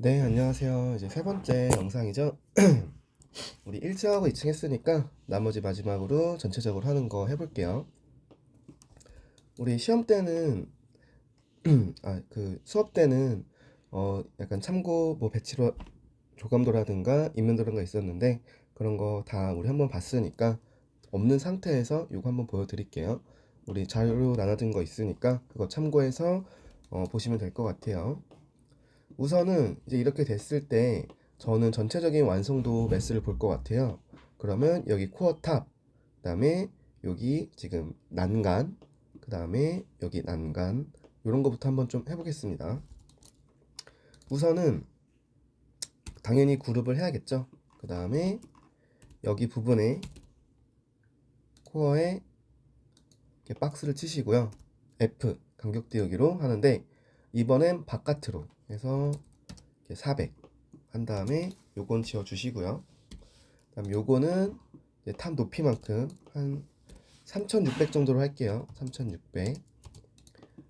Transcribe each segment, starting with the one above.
네, 안녕하세요. 이제 세 번째 영상이죠. 우리 1층하고 2층 했으니까 나머지 마지막으로 전체적으로 하는 거 해볼게요. 우리 시험 때는, 수업 때는, 약간 참고, 뭐, 배치로, 조감도라든가, 인면도라든가 있었는데, 그런 거 다 우리 한번 봤으니까, 없는 상태에서 이거 한번 보여드릴게요. 우리 자료 나눠진 거 있으니까, 그거 참고해서, 보시면 될 것 같아요. 우선은 이제 이렇게 됐을 때 저는 전체적인 완성도 매스를 볼 것 같아요. 그러면 여기 코어 탑, 그 다음에 여기 지금 난간, 그 다음에 여기 난간, 이런 거부터 한번 좀 해보겠습니다. 우선은 당연히 그룹을 해야겠죠. 그 다음에 여기 부분에 코어에 이렇게 박스를 치시고요. F 간격 띄우기로 하는데 이번엔 바깥으로 해서 400 한 다음에 요건 지워 주시고요. 그다음 요거는 이제 탑 높이만큼 한 3600 정도로 할게요. 3600.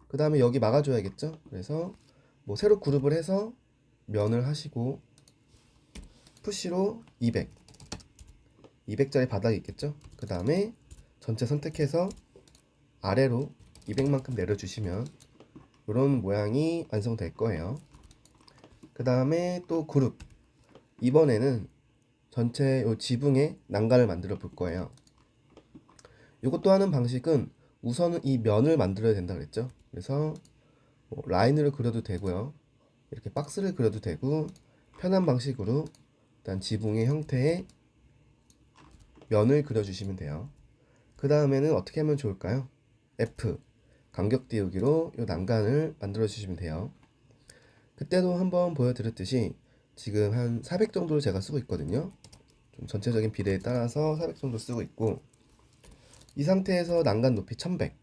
그 다음에 여기 막아줘야겠죠. 그래서 뭐 새로 그룹을 해서 면을 하시고 푸시로 200, 200짜리 바닥이 있겠죠. 그 다음에 전체 선택해서 아래로 200만큼 내려주시면 이런 모양이 완성될 거예요. 그 다음에 또 그룹, 이번에는 전체 요 지붕에 난간을 만들어 볼 거예요. 이것도 하는 방식은 우선은 이 면을 만들어야 된다 그랬죠. 그래서 뭐 라인으로 그려도 되고요. 이렇게 박스를 그려도 되고 편한 방식으로 일단 지붕의 형태의 면을 그려주시면 돼요. 그 다음에는 어떻게 하면 좋을까요? F 간격 띄우기로 이 난간을 만들어 주시면 돼요. 그때도 한번 보여드렸듯이 지금 한 400 정도를 제가 쓰고 있거든요. 좀 전체적인 비례에 따라서 400 정도 쓰고 있고 이 상태에서 난간 높이 1100,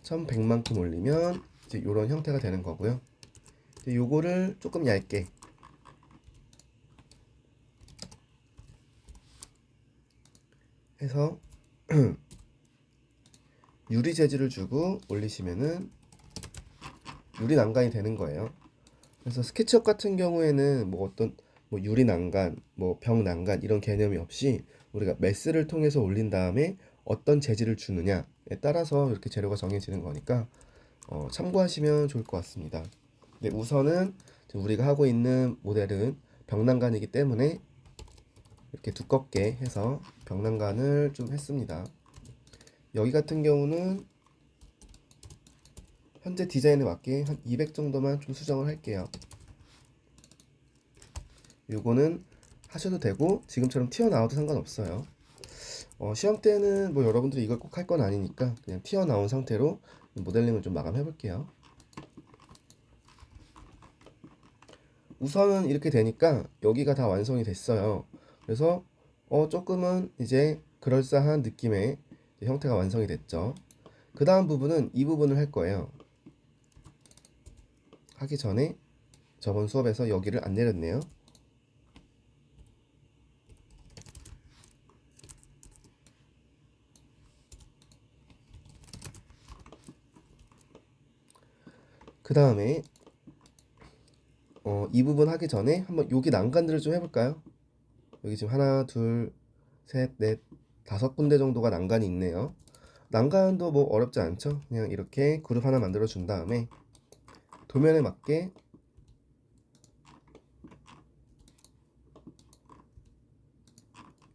1100만큼 올리면 이제 이런 형태가 되는 거고요. 요거를 조금 얇게 해서 유리 재질을 주고 올리시면은 유리 난간이 되는 거예요. 그래서 스케치업 같은 경우에는 뭐 어떤 뭐 유리 난간, 뭐 벽 난간 이런 개념이 없이 우리가 메스를 통해서 올린 다음에 어떤 재질을 주느냐에 따라서 이렇게 재료가 정해지는 거니까 참고하시면 좋을 것 같습니다. 근데 우선은 지금 우리가 하고 있는 모델은 벽난간이기 때문에 이렇게 두껍게 해서 벽난간을 좀 했습니다. 여기 같은 경우는 현재 디자인에 맞게 한 200 정도만 좀 수정을 할게요. 요거는 하셔도 되고 지금처럼 튀어나와도 상관없어요. 시험 때는 뭐 여러분들이 이걸 꼭 할 건 아니니까 그냥 튀어나온 상태로 모델링을 좀 마감해 볼게요. 우선은 이렇게 되니까 여기가 다 완성이 됐어요. 그래서 조금은 이제 그럴싸한 느낌의 형태가 완성이 됐죠. 그 다음 부분은 이 부분을 할 거예요. 하기 전에 저번 수업에서 여기를 안 내렸네요. 그 다음에 이 부분 하기 전에 한번 여기 난간들을 좀 해볼까요? 여기 지금 하나, 둘, 셋, 넷, 5군데 정도가 난간이 있네요. 난간도 뭐 어렵지 않죠? 그냥 이렇게 그룹 하나 만들어 준 다음에 도면에 맞게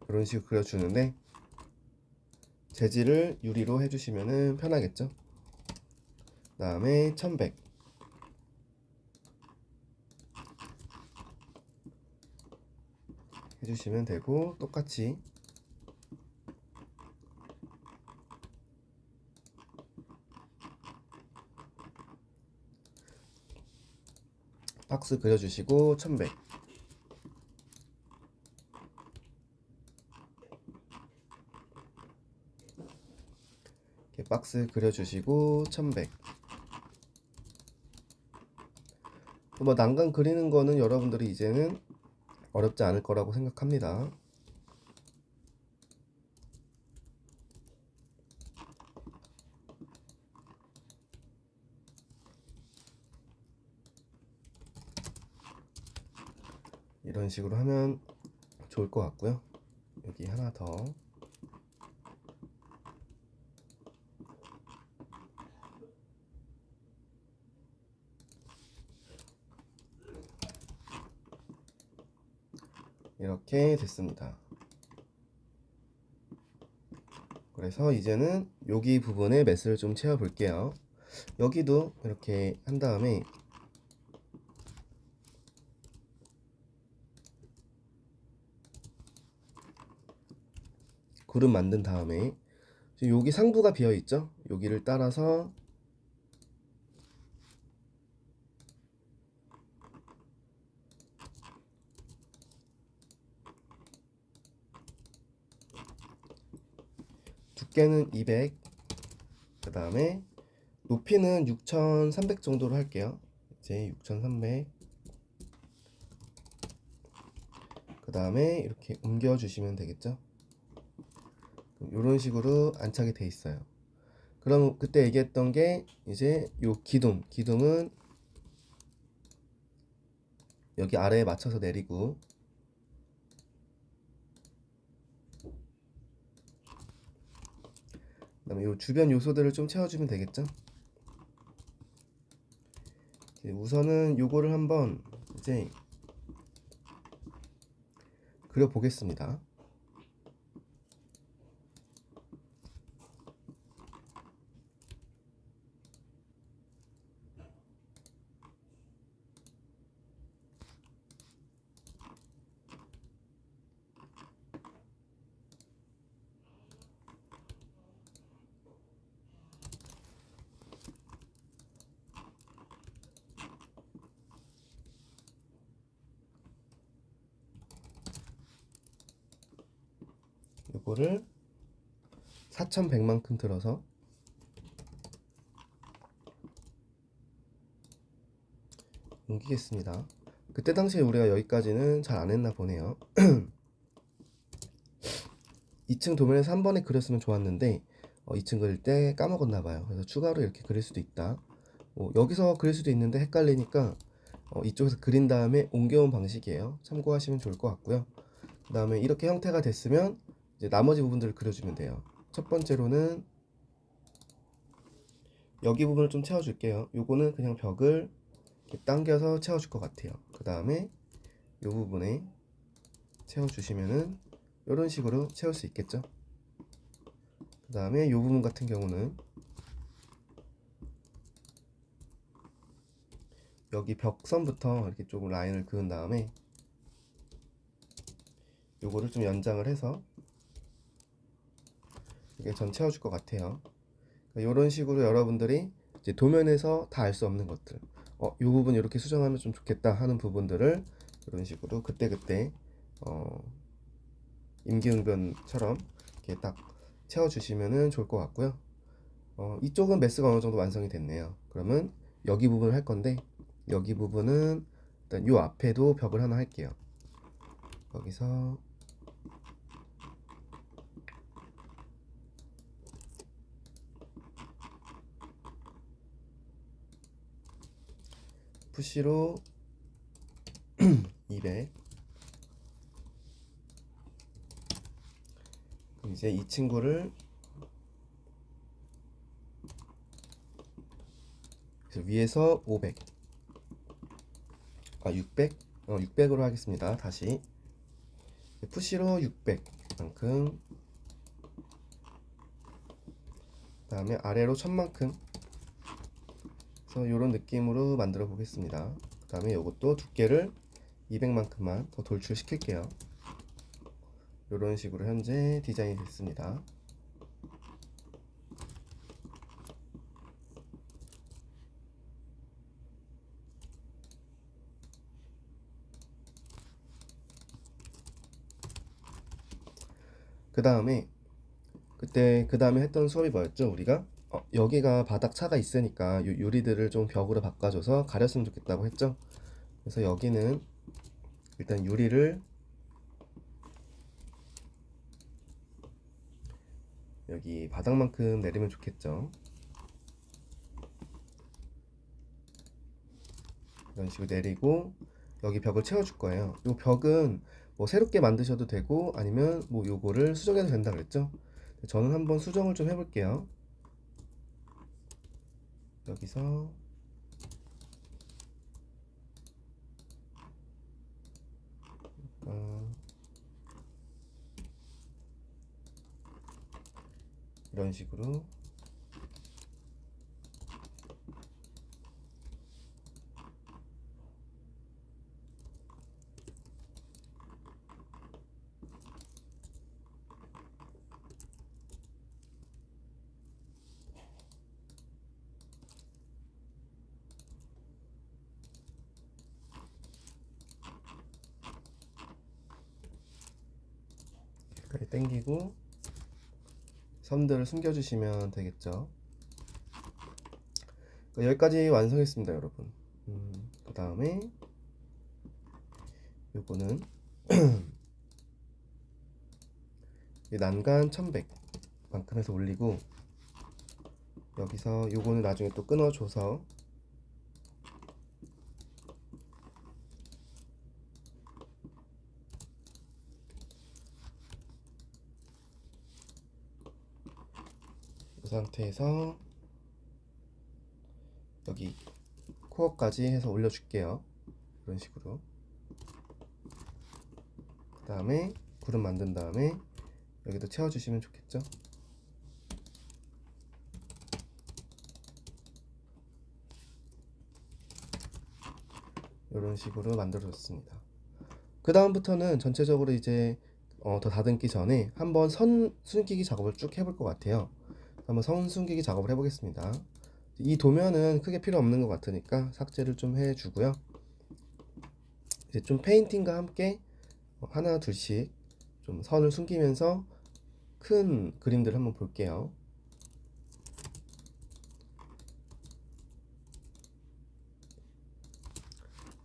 이런 식으로 그려주는데 재질을 유리로 해주시면 편하겠죠? 그 다음에 1100 해주시면 되고 똑같이 박스 그려주시고 1100 이렇게 박스 그려주시고 1100 뭐 난간 그리는 거는 여러분들이 이제는 어렵지 않을 거라고 생각합니다. 이런 식으로 하면 좋을 것 같고요. 여기 하나 더. 이렇게 됐습니다. 그래서 이제는 여기 부분에 매스를 좀 채워 볼게요. 여기도 이렇게 한 다음에 그룹 만든 다음에 지금 여기 상부가 비어 있죠? 여기를 따라서 두께는 200, 그 다음에 높이는 6300 정도로 할게요. 이제 6300. 그 다음에 이렇게 옮겨 주시면 되겠죠? 이런 식으로 안착이 돼 있어요. 그럼 그때 얘기했던 게 이제 요 기둥은 여기 아래에 맞춰서 내리고, 그다음에 요 주변 요소들을 좀 채워주면 되겠죠? 우선은 요거를 한번 이제 그려 보겠습니다. 요거를 4100만큼 들어서 옮기겠습니다. 그때 당시에 우리가 여기까지는 잘 안 했나 보네요. 2층 도면에서 한 번에 그렸으면 좋았는데 2층 그릴 때 까먹었나 봐요. 그래서 추가로 이렇게 그릴 수도 있다. 여기서 그릴 수도 있는데 헷갈리니까 이쪽에서 그린 다음에 옮겨온 방식이에요. 참고하시면 좋을 것 같고요. 그 다음에 이렇게 형태가 됐으면 이제 나머지 부분들을 그려주면 돼요. 첫 번째로는 여기 부분을 좀 채워줄게요. 요거는 그냥 벽을 이렇게 당겨서 채워줄 것 같아요. 그 다음에 요 부분에 채워주시면은 이런 식으로 채울 수 있겠죠. 그 다음에 요 부분 같은 경우는 여기 벽선부터 이렇게 조금 라인을 그은 다음에 요거를 좀 연장을 해서 이게 전 채워줄 것 같아요. 이런 식으로 여러분들이 이제 도면에서 다 알 수 없는 것들, 이 부분 이렇게 수정하면 좀 좋겠다 하는 부분들을 이런 식으로 그때그때 임기응변처럼 이렇게 딱 채워주시면 좋을 것 같고요. 이쪽은 매스가 어느 정도 완성이 됐네요. 그러면 여기 부분을 할 건데, 여기 부분은 일단 요 앞에도 벽을 하나 할게요. 거기서 푸시로 200. 이제 이 친구를 위에서 500, 600, 600으로 하겠습니다. 다시 푸시로 600만큼, 그 다음에 아래로 1000만큼. 그래서 이런 느낌으로 만들어 보겠습니다. 그 다음에 이것도 두께를 200만큼만 더 돌출시킬게요. 이런 식으로 현재 디자인이 됐습니다. 그 다음에 그 다음에 했던 수업이 뭐였죠? 우리가 여기가 바닥 차가 있으니까 유리들을 좀 벽으로 바꿔줘서 가렸으면 좋겠다고 했죠? 그래서 여기는 일단 유리를 여기 바닥만큼 내리면 좋겠죠? 이런 식으로 내리고, 여기 벽을 채워줄 거예요. 이 벽은 뭐 새롭게 만드셔도 되고 아니면 뭐 요거를 수정해도 된다 그랬죠. 저는 한번 수정을 좀 해볼게요. 여기서 이런 식으로 여기까지 당기고 선들을 숨겨주시면 되겠죠. 여기까지 완성했습니다, 여러분. 그 다음에 요거는 난간 1100만큼 해서 올리고, 여기서 요거는 나중에 또 끊어줘서 이 상태에서 여기 코어까지 해서 올려줄게요. 이런 식으로. 그 다음에 구름 만든 다음에 여기도 채워주시면 좋겠죠. 이런 식으로 만들어줬습니다. 그 다음부터는 전체적으로 이제 더 다듬기 전에 한번 선 숨기기 작업을 쭉 해볼 것 같아요. 한번 선 숨기기 작업을 해보겠습니다. 이 도면은 크게 필요 없는 것 같으니까 삭제를 좀 해주고요. 이제 좀 페인팅과 함께 하나 둘씩 좀 선을 숨기면서 큰 그림들을 한번 볼게요.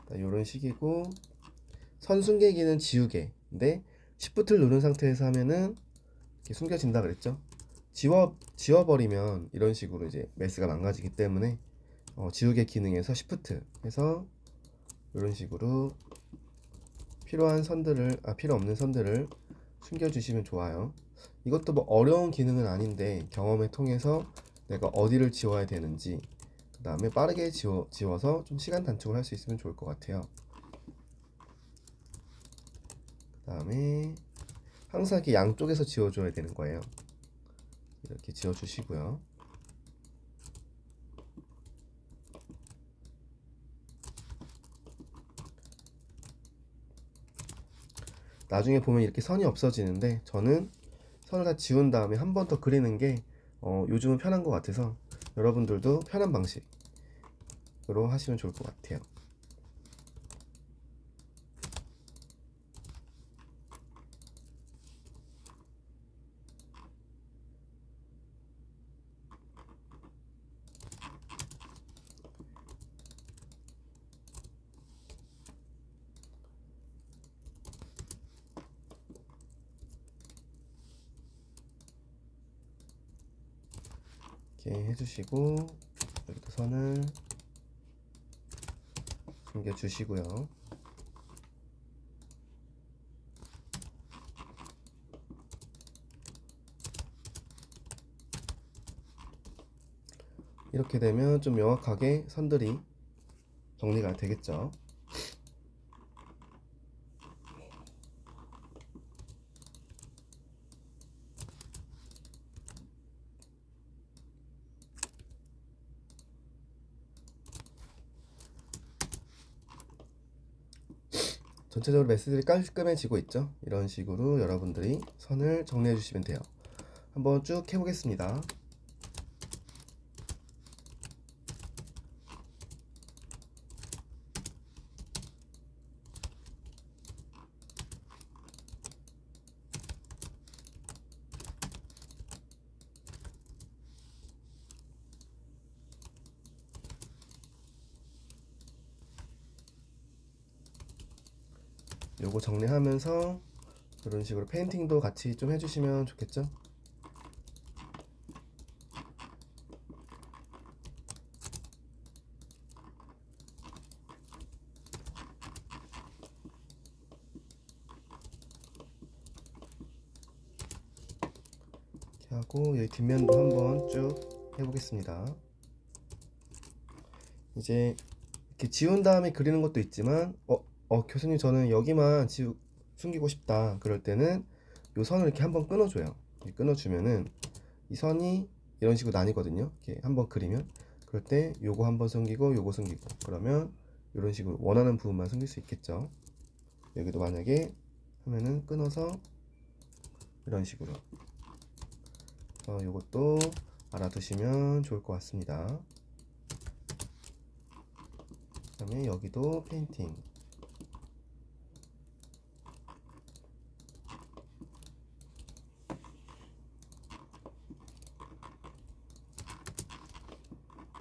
이런 식이고, 선 숨기기는 지우개인데 Shift를 누른 상태에서 하면은 이렇게 숨겨진다 그랬죠. 지워버리면 이런 식으로 이제 메스가 망가지기 때문에 지우개 기능에서 Shift 해서 이런 식으로 필요한 선들을 필요 없는 선들을 숨겨주시면 좋아요. 이것도 뭐 어려운 기능은 아닌데 경험을 통해서 내가 어디를 지워야 되는지, 그 다음에 빠르게 지워서 좀 시간 단축을 할 수 있으면 좋을 것 같아요. 그 다음에 항상 이렇게 양쪽에서 지워줘야 되는 거예요. 이렇게 지워주시고요. 나중에 보면 이렇게 선이 없어지는데 저는 선을 다 지운 다음에 한 번 더 그리는 게 요즘은 편한 것 같아서 여러분들도 편한 방식으로 하시면 좋을 것 같아요. 이렇게 해주시고 여기도 선을 숨겨주시고요. 이렇게 되면 좀 명확하게 선들이 정리가 되겠죠. 전체적으로 메시지를 깔끔해지고 있죠. 이런 식으로 여러분들이 선을 정리해 주시면 돼요. 한번 쭉 해보겠습니다. 요거 정리하면서 이런 식으로 페인팅도 같이 좀 해주시면 좋겠죠. 이렇게 하고 여기 뒷면도 한번 쭉 해보겠습니다. 이제 이렇게 지운 다음에 그리는 것도 있지만 교수님 저는 여기만 숨기고 싶다 그럴 때는 이 선을 이렇게 한번 끊어줘요. 이렇게 끊어주면은 이 선이 이런 식으로 나뉘거든요. 이렇게 한번 그리면 그럴 때 요거 한번 숨기고 요거 숨기고 그러면 이런 식으로 원하는 부분만 숨길 수 있겠죠. 여기도 만약에 하면은 끊어서 이런 식으로 요것도 알아두시면 좋을 것 같습니다. 그 다음에 여기도 페인팅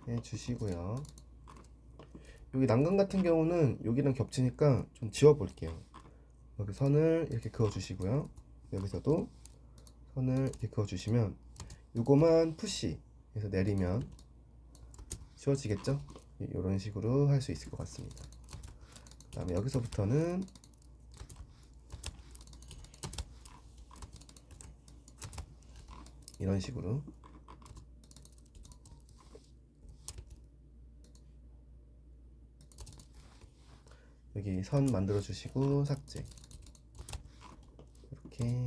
해주시고요. 여기 난간 같은 경우는 여기랑 겹치니까 좀 지워 볼게요. 여기 선을 이렇게 그어 주시고요. 여기서도 선을 이렇게 그어 주시면 요거만 푸시 해서 내리면 지워지겠죠? 이런 식으로 할 수 있을 것 같습니다. 그 다음에 여기서부터는 이런 식으로 여기 선 만들어 주시고 삭제 이렇게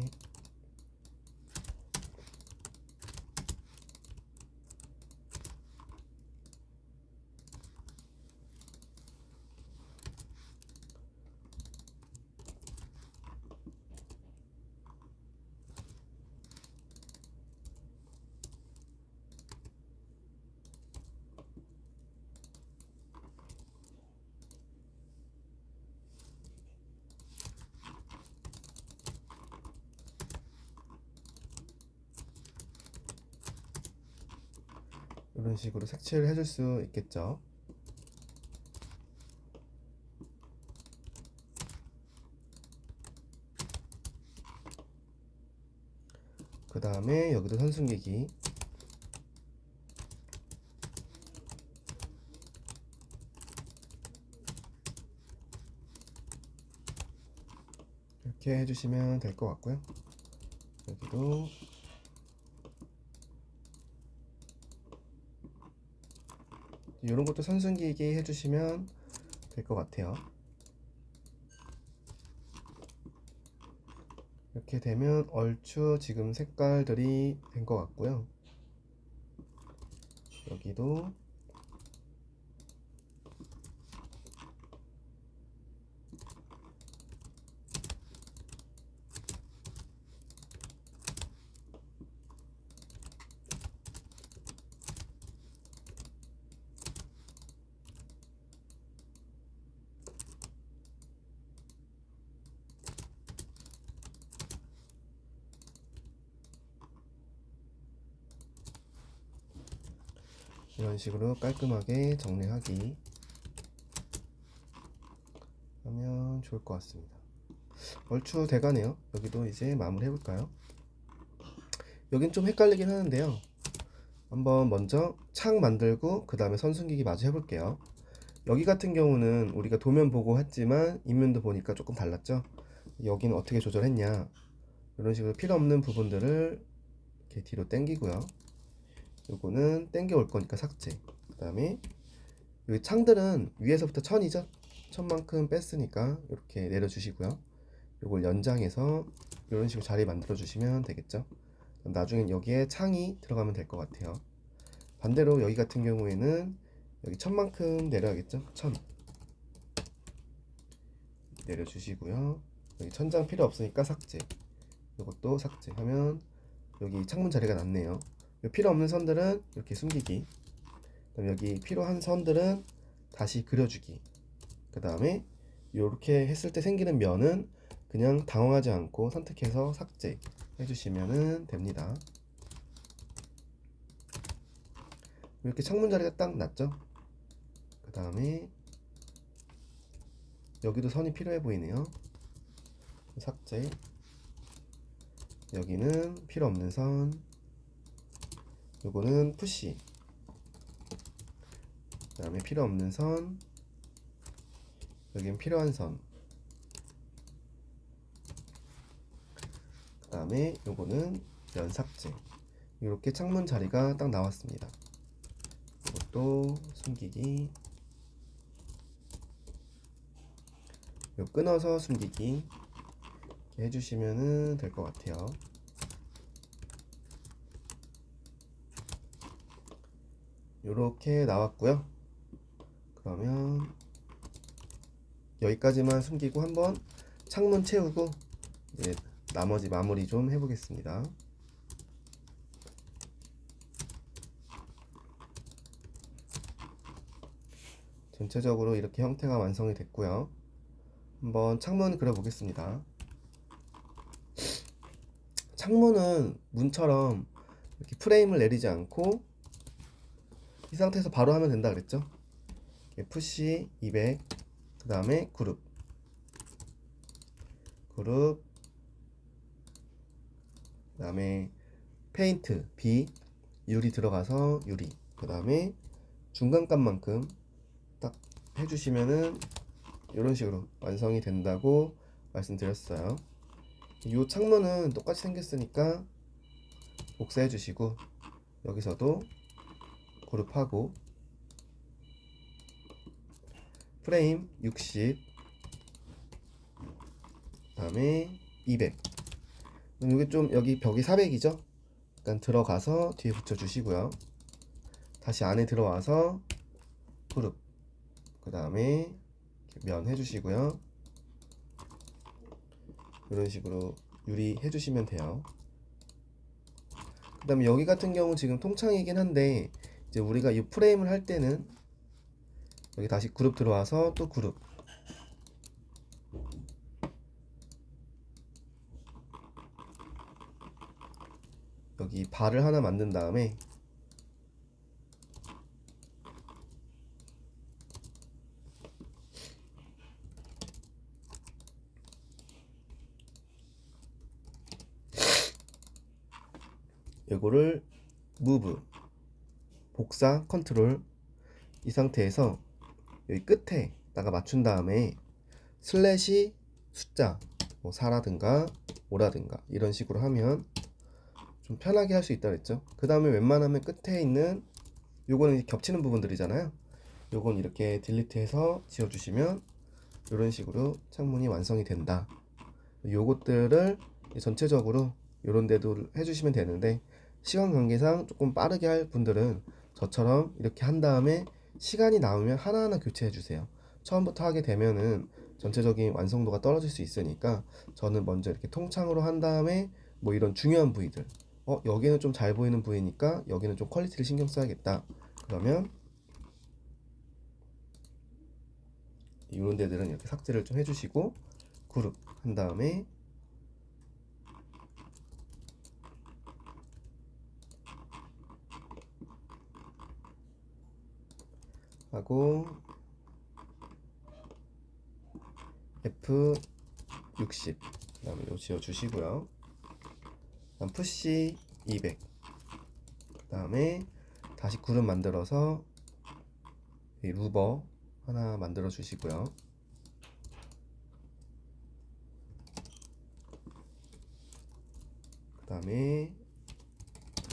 이런 식으로 색칠을 해줄 수 있겠죠. 그 다음에 여기도 선승기기 이렇게 해주시면 될 것 같고요. 여기도 이런 것도 선승기기 해주시면 될 것 같아요. 이렇게 되면 얼추 지금 색깔들이 된 것 같고요. 여기도 이런 식으로 깔끔하게 정리하기 하면 좋을 것 같습니다. 얼추 돼가네요. 여기도 이제 마무리 해볼까요? 여긴 좀 헷갈리긴 하는데요. 한번 먼저 창 만들고 그 다음에 선승기기 마저 해볼게요. 여기 같은 경우는 우리가 도면 보고 했지만 입면도 보니까 조금 달랐죠. 여기는 어떻게 조절했냐, 이런 식으로 필요 없는 부분들을 이렇게 뒤로 당기고요. 요거는 당겨 올 거니까 삭제. 그 다음에 여기 창들은 위에서부터 천이죠. 천만큼 뺐으니까 이렇게 내려주시고요. 요걸 연장해서 이런 식으로 자리 만들어 주시면 되겠죠. 나중엔 여기에 창이 들어가면 될 것 같아요. 반대로 여기 같은 경우에는 여기 천만큼 내려야겠죠. 천 내려주시고요. 여기 천장 필요 없으니까 삭제. 이것도 삭제하면 여기 창문 자리가 났네요. 필요 없는 선들은 이렇게 숨기기. 그다음 여기 필요한 선들은 다시 그려주기. 그 다음에 이렇게 했을 때 생기는 면은 그냥 당황하지 않고 선택해서 삭제 해주시면 됩니다. 이렇게 창문 자리가 딱 났죠. 그 다음에 여기도 선이 필요해 보이네요. 삭제. 여기는 필요 없는 선. 요거는 푸시. 그 다음에 필요 없는 선. 여긴 필요한 선. 그 다음에 요거는 면 삭제. 이렇게 창문 자리가 딱 나왔습니다. 이것도 숨기기, 요 끊어서 숨기기 이렇게 해주시면 될 것 같아요. 이렇게 나왔고요. 그러면 여기까지만 숨기고 한번 창문 채우고 이제 나머지 마무리 좀 해보겠습니다. 전체적으로 이렇게 형태가 완성이 됐고요. 한번 창문 그려보겠습니다. 창문은 문처럼 이렇게 프레임을 내리지 않고 이 상태에서 바로 하면 된다 그랬죠. 푸시 200, 그 다음에 그룹, 그 다음에 페인트 B, 유리 들어가서 유리, 그 다음에 중간값만큼 딱 해주시면은 이런 식으로 완성이 된다고 말씀드렸어요. 이 창문은 똑같이 생겼으니까 복사해 주시고 여기서도 그룹하고 프레임 60, 그 다음에 200. 이게 좀 여기 벽이 400이죠. 일단 들어가서 뒤에 붙여 주시고요. 다시 안에 들어와서 그룹, 그 다음에 면 해주시고요. 이런 식으로 유리 해주시면 돼요. 그 다음에 여기 같은 경우 지금 통창이긴 한데 이제 우리가 이 프레임을 할 때는 여기 다시 그룹 들어와서 또 그룹, 여기 발을 하나 만든 다음에 이거를 무브, 복사, 컨트롤, 이 상태에서 여기 끝에다가 맞춘 다음에 슬래시 숫자 뭐 4라든가 5라든가 이런 식으로 하면 좀 편하게 할 수 있다 그랬죠. 그 다음에 웬만하면 끝에 있는 요거는 겹치는 부분들이잖아요. 요건 이렇게 딜리트해서 지워주시면 이런 식으로 창문이 완성이 된다. 요것들을 전체적으로 요런 데도 해주시면 되는데 시간 관계상 조금 빠르게 할 분들은 저처럼 이렇게 한 다음에 시간이 남으면 하나하나 교체해 주세요. 처음부터 하게 되면은 전체적인 완성도가 떨어질 수 있으니까 저는 먼저 이렇게 통창으로 한 다음에 뭐 이런 중요한 부위들, 여기는 좀 잘 보이는 부위니까 여기는 좀 퀄리티를 신경 써야겠다. 그러면 이런 데들은 이렇게 삭제를 좀 해주시고 그룹 한 다음에 하고 F60 그 다음에 요 지워 주시고요. 다음 푸시 200, 그 다음에 다시 그룹 만들어서 이 루버 하나 만들어 주시고요. 그 다음에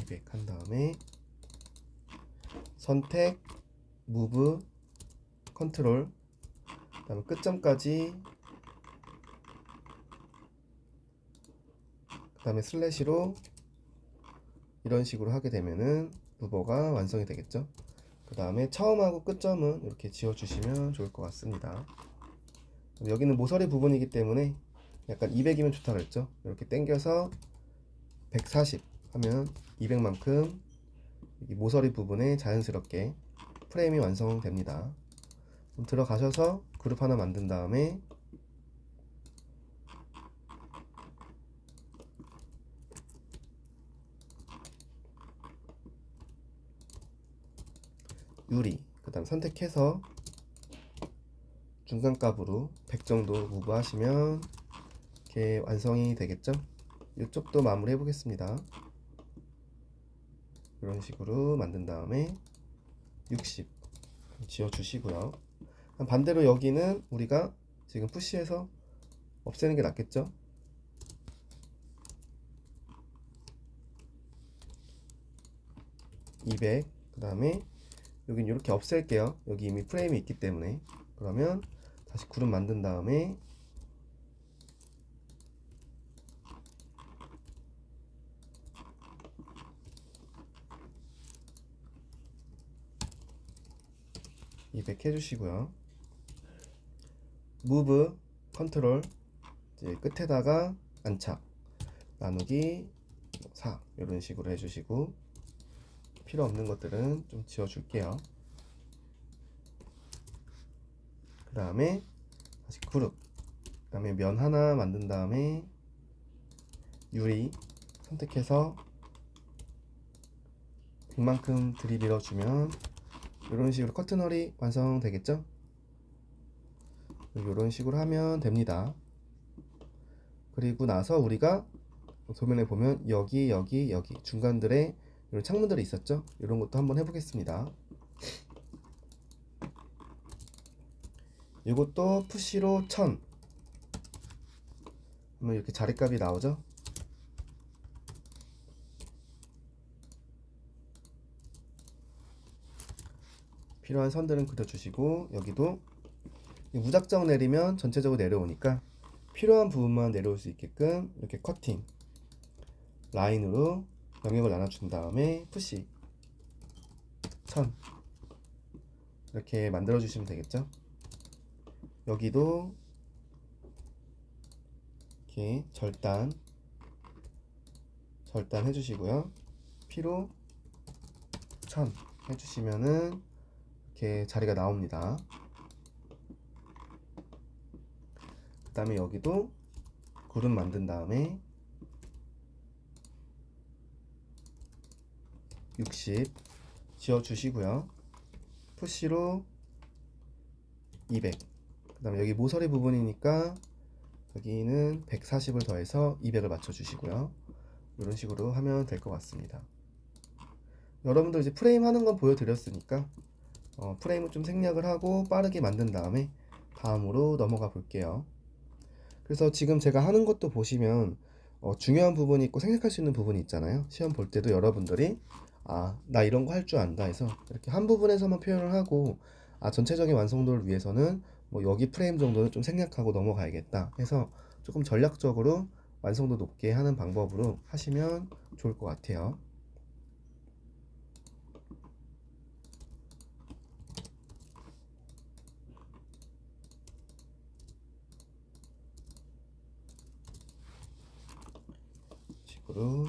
200 한 다음에 선택, 무브, 컨트롤, 그 다음에 끝점까지, 그 다음에 슬래시로 이런 식으로 하게 되면은 루버가 완성이 되겠죠. 그 다음에 처음하고 끝점은 이렇게 지워주시면 좋을 것 같습니다. 여기는 모서리 부분이기 때문에 약간 200이면 좋다 그랬죠. 이렇게 당겨서 140 하면 200만큼 여기 모서리 부분에 자연스럽게 프레임이 완성됩니다. 그럼 들어가셔서 그룹 하나 만든 다음에 유리, 그 다음 선택해서 중간값으로 100 정도 무브 하시면 이렇게 완성이 되겠죠. 이쪽도 마무리 해 보겠습니다. 이런 식으로 만든 다음에 60 지워 주시고요. 반대로 여기는 우리가 지금 푸시해서 없애는 게 낫겠죠. 200, 그 다음에 여긴 이렇게 없앨게요. 여기 이미 프레임이 있기 때문에. 그러면 다시 그룹 만든 다음에 (200) 해주시고요. move 컨트롤 이제 끝에다가 안착 나누기 4 이런 식으로 해주시고, 필요 없는 것들은 좀 지워줄게요. 그 다음에 다시 그룹, 그 다음에 면 하나 만든 다음에 유리 선택해서 100만큼 들이밀어주면 이런 식으로 커튼홀이 완성되겠죠? 이런 식으로 하면 됩니다. 그리고 나서 우리가 도면에 보면 여기 중간들에 이런 창문들이 있었죠? 이런 것도 한번 해보겠습니다. 이것도 푸시로 1000 하면 이렇게 자리값이 나오죠? 필요한 선들은 그려주시고, 여기도 무작정 내리면 전체적으로 내려오니까 필요한 부분만 내려올 수 있게끔 이렇게 커팅 라인으로 영역을 나눠준 다음에 푸시 1000 이렇게 만들어 주시면 되겠죠. 여기도 이렇게 절단 해주시고요. 피로 1000 해주시면은 이렇게 자리가 나옵니다. 그 다음에 여기도 그룹 만든 다음에 60 지어주시고요. 푸시로 200, 그 다음에 여기 모서리 부분이니까 여기는 140을 더해서 200을 맞춰주시고요. 이런 식으로 하면 될 것 같습니다. 여러분들 이제 프레임 하는 건 보여드렸으니까 프레임을 좀 생략을 하고 빠르게 만든 다음에 다음으로 넘어가 볼게요. 그래서 지금 제가 하는 것도 보시면 중요한 부분이 있고 생략할 수 있는 부분이 있잖아요. 시험 볼 때도 여러분들이 나 이런 거 할 줄 안다 해서 이렇게 한 부분에서만 표현을 하고, 전체적인 완성도를 위해서는 뭐 여기 프레임 정도는 좀 생략하고 넘어가야겠다 해서 조금 전략적으로 완성도 높게 하는 방법으로 하시면 좋을 것 같아요. 식으로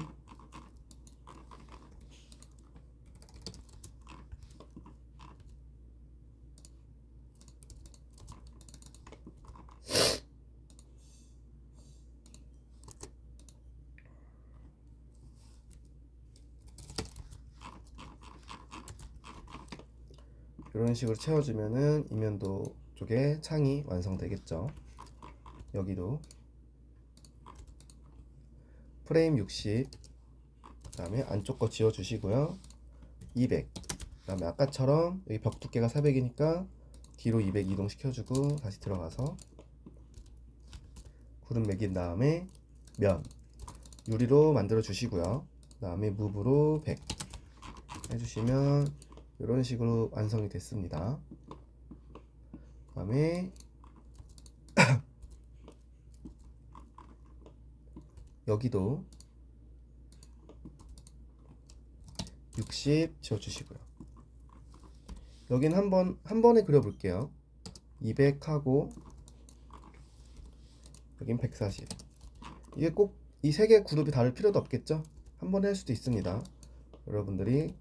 이런 식으로 채워주면은 이면도 쪽에 창이 완성되겠죠. 여기도 프레임 60, 그 다음에 안쪽 거 지워주시고요. 200, 그 다음에 아까처럼 여기 벽 두께가 400이니까 뒤로 200 이동시켜주고 다시 들어가서 구름 매긴 다음에 면 유리로 만들어 주시고요. 그 다음에 무브로 100 해주시면 이런 식으로 완성이 됐습니다. 그 다음에 여기도 60 지어주시고요. 여긴 한 번에 그려볼게요. 200 하고 여긴 140. 이게 꼭 이 세 개 그룹이 다를 필요도 없겠죠? 한 번에 할 수도 있습니다. 여러분들이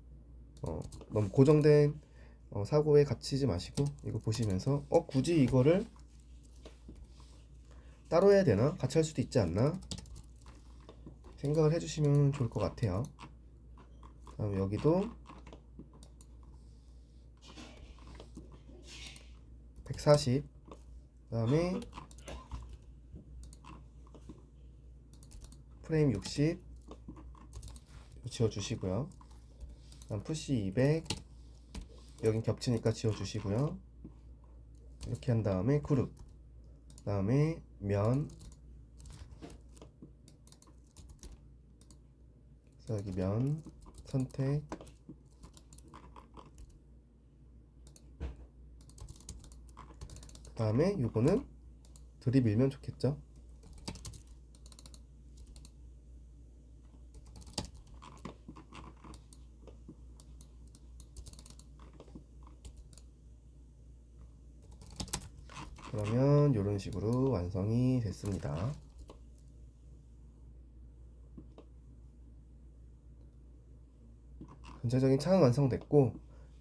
너무 고정된 사고에 갇히지 마시고 이거 보시면서 굳이 이거를 따로 해야 되나? 같이 할 수도 있지 않나? 생각을 해주시면 좋을 것 같아요. 다음 여기도 140, 그 다음에 프레임 60 지워주시고요. 다음 푸시 200, 여긴 겹치니까 지워주시고요. 이렇게 한 다음에 그룹, 그 다음에 면, 그래서 여기 면 선택, 다음에 요거는 들이밀면 좋겠죠. 그러면 이런 식으로 완성이 됐습니다. 전체적인 창은 완성됐고,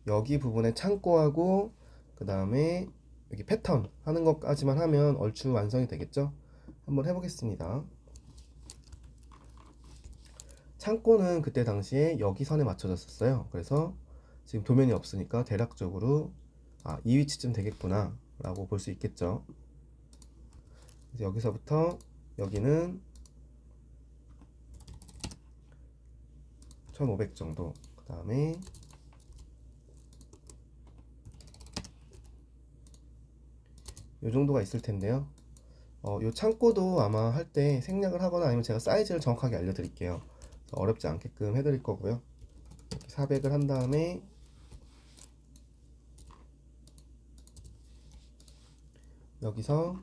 여기 부분에 창고하고 그 다음에 여기 패턴 하는 것까지만 하면 얼추 완성이 되겠죠. 한번 해보겠습니다. 창고는 그때 당시에 여기 선에 맞춰졌었어요. 그래서 지금 도면이 없으니까 대략적으로 이 위치쯤 되겠구나 라고 볼 수 있겠죠. 그래서 여기서부터 여기는 1500 정도, 그 다음에 요 정도가 있을 텐데요. 요 창고도 아마 할 때 생략을 하거나 아니면 제가 사이즈를 정확하게 알려드릴게요. 어렵지 않게끔 해드릴 거고요. 400을 한 다음에 여기서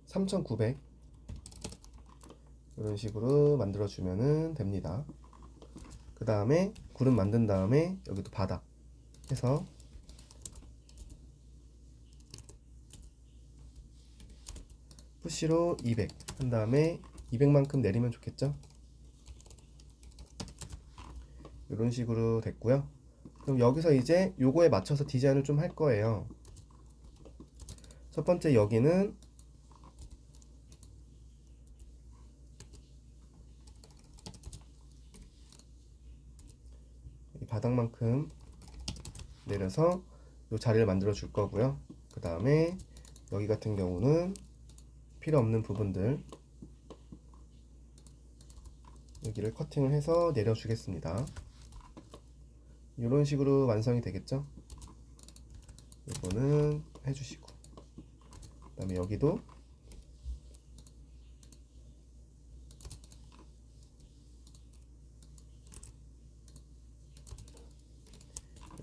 3900 이런 식으로 만들어 주면은 됩니다. 그 다음에 구름 만든 다음에 여기도 바닥 해서 푸시로 200 한 다음에 200만큼 내리면 좋겠죠. 이런 식으로 됐고요. 그럼 여기서 이제 요거에 맞춰서 디자인을 좀 할 거예요. 첫 번째 여기는 이 바닥만큼 내려서 요 자리를 만들어 줄 거고요. 그 다음에 여기 같은 경우는 필요 없는 부분들 여기를 커팅을 해서 내려 주겠습니다. 이런 식으로 완성이 되겠죠. 이거는 해주시고, 그 다음에 여기도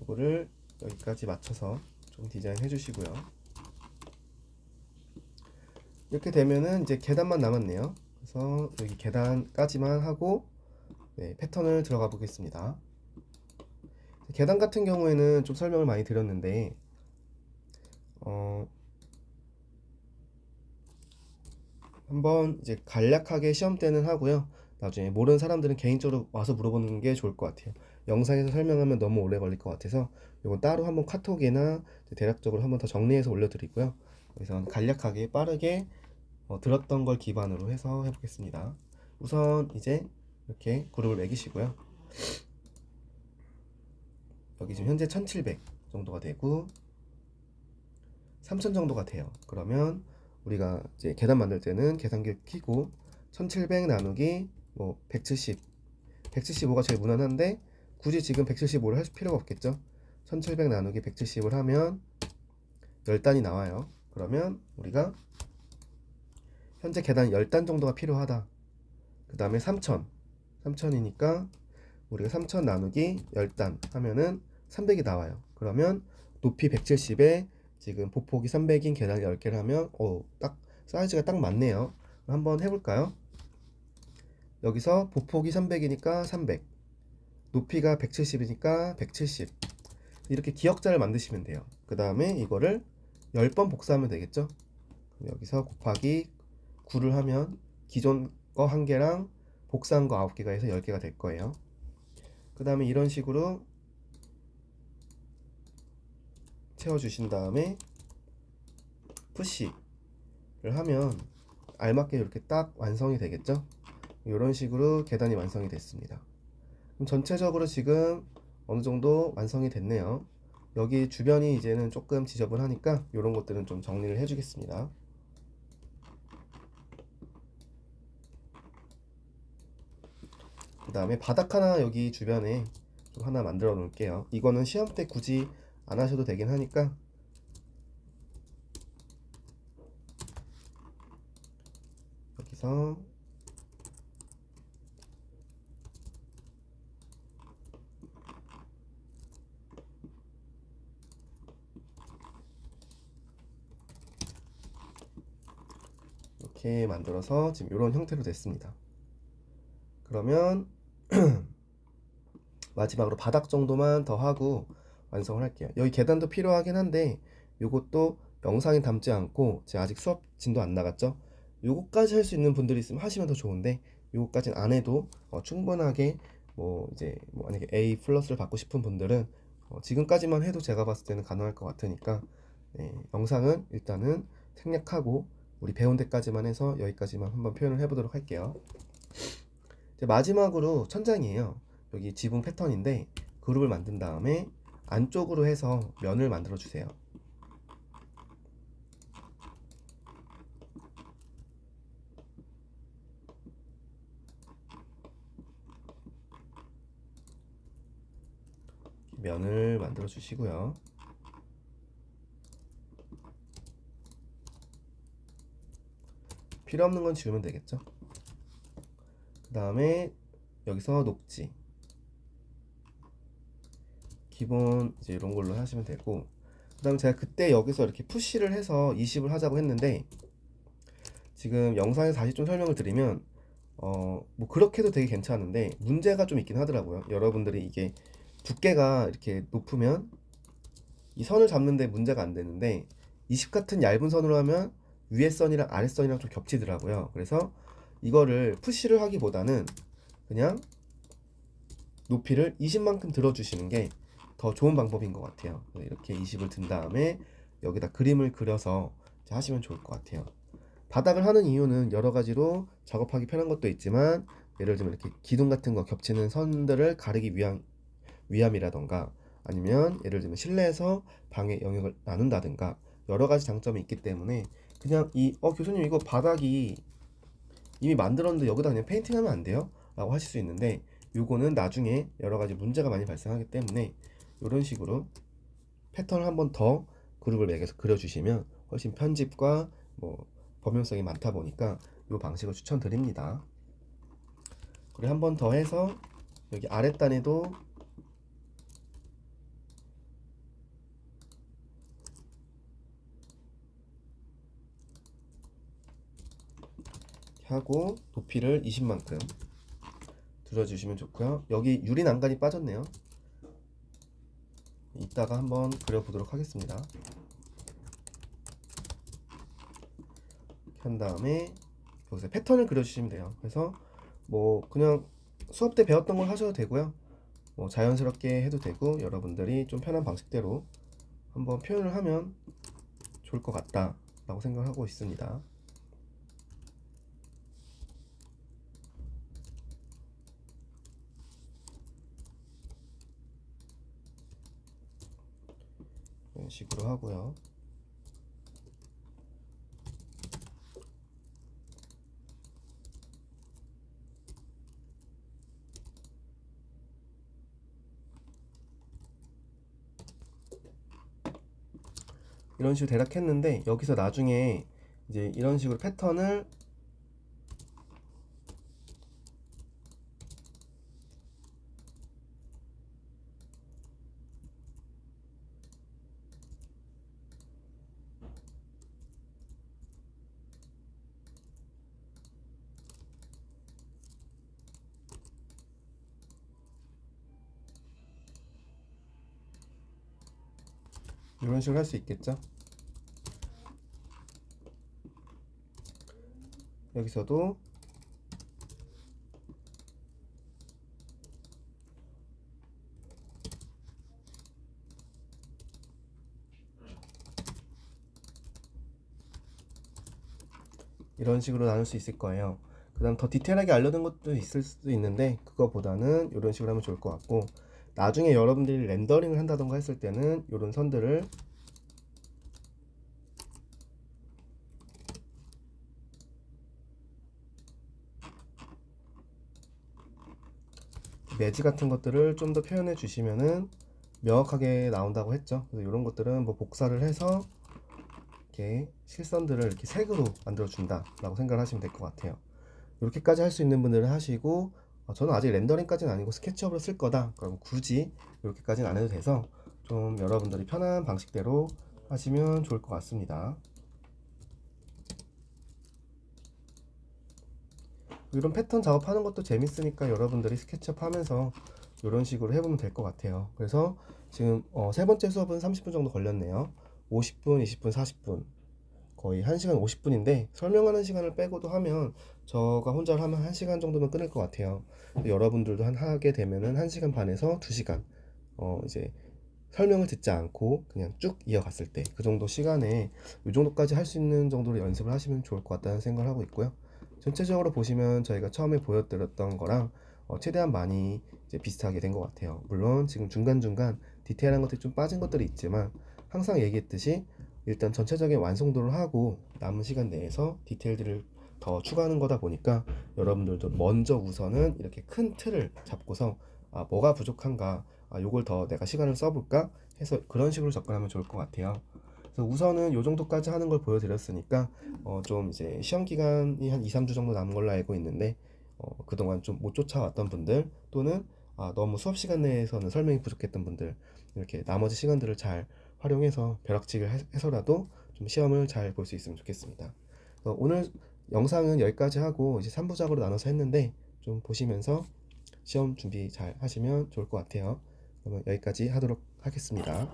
이거를 여기까지 맞춰서 좀 디자인 해주시고요. 이렇게 되면은 이제 계단만 남았네요. 그래서 여기 계단까지만 하고 패턴을 들어가 보겠습니다. 계단 같은 경우에는 좀 설명을 많이 드렸는데 한번 이제 간략하게 시험 때는 하고요. 나중에 모르는 사람들은 개인적으로 와서 물어보는 게 좋을 것 같아요. 영상에서 설명하면 너무 오래 걸릴 것 같아서 이건 따로 한번 카톡이나 대략적으로 한번 더 정리해서 올려드리고요. 그래서 간략하게 빠르게 들었던 걸 기반으로 해서 해보겠습니다. 우선 이제 이렇게 그룹을 매기시고요. 여기 지금 현재 1700 정도가 되고 3000 정도가 돼요. 그러면 우리가 이제 계단 만들 때는 계산기를 켜고 1700 나누기 뭐 170, 175가 제일 무난한데 굳이 지금 175를 할 필요가 없겠죠. 1700 나누기 170을 하면 10단이 나와요. 그러면 우리가 현재 계단 10단 정도가 필요하다. 그 다음에 3000이니까 우리가 3000 나누기 10단 하면은 300이 나와요. 그러면 높이 170에 지금 보폭이 300인 계단을 10개를 하면 딱 사이즈가 딱 맞네요. 한번 해볼까요? 여기서 보폭이 300이니까 300, 높이가 170이니까 170 이렇게 기역자를 만드시면 돼요. 그 다음에 이거를 10번 복사하면 되겠죠. 여기서 곱하기 9를 하면 기존 거 1개랑 복사한 거 9개가 해서 10개가 될 거예요. 그 다음에 이런 식으로 채워주신 다음에 푸시를 하면 알맞게 이렇게 딱 완성이 되겠죠. 이런 식으로 계단이 완성이 됐습니다. 그럼 전체적으로 지금 어느 정도 완성이 됐네요. 여기 주변이 이제는 조금 지저분하니까 이런 것들은 좀 정리를 해주겠습니다. 그 다음에 바닥 하나 여기 주변에 좀 하나 만들어 놓을게요. 이거는 시험 때 굳이 안 하셔도 되긴 하니까 여기서 이렇게 만들어서 지금 이런 형태로 됐습니다. 그러면 마지막으로 바닥 정도만 더 하고 완성을 할게요. 여기 계단도 필요하긴 한데 요것도 영상에 담지 않고 제가 아직 수업 진도 안 나갔죠? 요거까지 할 수 있는 분들이 있으면 하시면 더 좋은데 요거까지는 안 해도 충분하게 뭐 이제 뭐 만약에 A 플러스를 받고 싶은 분들은 지금까지만 해도 제가 봤을 때는 가능할 것 같으니까 영상은 일단은 생략하고 우리 배운 데까지만 해서 여기까지만 한번 표현을 해보도록 할게요. 이제 마지막으로 천장이에요. 여기 지붕 패턴인데 그룹을 만든 다음에 안쪽으로 해서 면을 만들어 주세요. 면을 만들어 주시고요. 필요 없는 건 지우면 되겠죠. 그 다음에 여기서 녹지 기본 이제 이런 걸로 하시면 되고, 그 다음에 제가 그때 여기서 이렇게 푸시를 해서 20을 하자고 했는데 지금 영상에서 다시 좀 설명을 드리면 뭐 그렇게 해도 되게 괜찮은데 문제가 좀 있긴 하더라고요. 여러분들이 이게 두께가 이렇게 높으면 이 선을 잡는데 문제가 안 되는데 20 같은 얇은 선으로 하면 위에 선이랑 아래 선이랑 좀 겹치더라고요. 그래서 이거를 푸시를 하기보다는 그냥 높이를 20만큼 들어주시는 게 더 좋은 방법인 것 같아요. 이렇게 20을 든 다음에 여기다 그림을 그려서 하시면 좋을 것 같아요. 바닥을 하는 이유는 여러 가지로 작업하기 편한 것도 있지만 예를 들면 이렇게 기둥 같은 거 겹치는 선들을 가리기 위함이라던가 아니면 예를 들면 실내에서 방의 영역을 나눈다든가 여러 가지 장점이 있기 때문에 그냥 교수님 이거 바닥이 이미 만들었는데 여기다 그냥 페인팅하면 안 돼요? 라고 하실 수 있는데 요거는 나중에 여러 가지 문제가 많이 발생하기 때문에 이런 식으로 패턴을 한번 더 그룹을 매겨서 그려주시면 훨씬 편집과 뭐 범용성이 많다 보니까 이 방식을 추천드립니다. 그리고 한번 더 해서 여기 아랫단에도 하고 높이를 20만큼 들어주시면 좋고요. 여기 유리 난간이 빠졌네요. 이따가 한번 그려보도록 하겠습니다. 이렇게 한 다음에 여기서 패턴을 그려주시면 돼요. 그래서 뭐 그냥 수업 때 배웠던 걸 하셔도 되고요. 뭐 자연스럽게 해도 되고 여러분들이 좀 편한 방식대로 한번 표현을 하면 좋을 것 같다 라고 생각을 하고 있습니다. 이런 식으로 하고요. 이런 식으로 대략 했는데 여기서 나중에 이제 이런 식으로 패턴을 이런 식으로 할 수 있겠죠. 여기서도 이런 식으로 나눌 수 있을 거예요. 그 다음 더 디테일하게 알려둔 것도 있을 수도 있는데 그거보다는 이런 식으로 하면 좋을 것 같고, 나중에 여러분들이 렌더링을 한다던가 했을 때는 이런 선들을 매지 같은 것들을 좀 더 표현해 주시면은 명확하게 나온다고 했죠. 그래서 이런 것들은 뭐 복사를 해서 이렇게 실선들을 이렇게 색으로 만들어 준다 라고 생각을 하시면 될 것 같아요. 이렇게까지 할 수 있는 분들은 하시고, 저는 아직 렌더링까지는 아니고 스케치업으로 쓸 거다 그럼 굳이 이렇게까지는 안 해도 돼서 좀 여러분들이 편한 방식대로 하시면 좋을 것 같습니다. 이런 패턴 작업하는 것도 재밌으니까 여러분들이 스케치업 하면서 이런 식으로 해보면 될 것 같아요. 그래서 지금 세 번째 수업은 30분 정도 걸렸네요. 50분, 20분, 40분. 거의 1시간 50분인데 설명하는 시간을 빼고도 하면 저가 혼자 하면 1시간 정도면 끊을 것 같아요. 여러분들도 하게 되면은 1시간 반에서 2시간 이제 설명을 듣지 않고 그냥 쭉 이어갔을 때 그 정도 시간에 이 정도까지 할 수 있는 정도로 연습을 하시면 좋을 것 같다는 생각을 하고 있고요. 전체적으로 보시면 저희가 처음에 보여드렸던 거랑 최대한 많이 이제 비슷하게 된 것 같아요. 물론 지금 중간중간 디테일한 것들이 좀 빠진 것들이 있지만 항상 얘기했듯이 일단 전체적인 완성도를 하고 남은 시간 내에서 디테일들을 더 추가하는 거다 보니까 여러분들도 먼저 우선은 이렇게 큰 틀을 잡고서 뭐가 부족한가, 요걸 더 내가 시간을 써볼까 해서 그런 식으로 접근하면 좋을 것 같아요. 그래서 우선은 요 정도까지 하는 걸 보여드렸으니까 좀 이제 시험 기간이 한 2, 3주 정도 남은 걸로 알고 있는데 그동안 좀 못 쫓아왔던 분들 또는 너무 수업 시간 내에서는 설명이 부족했던 분들 이렇게 나머지 시간들을 잘 활용해서 벼락치기를 해서라도 좀 시험을 잘 볼 수 있으면 좋겠습니다. 오늘 영상은 여기까지 하고 이제 3부작으로 나눠서 했는데 좀 보시면서 시험 준비 잘 하시면 좋을 것 같아요. 그러면 여기까지 하도록 하겠습니다.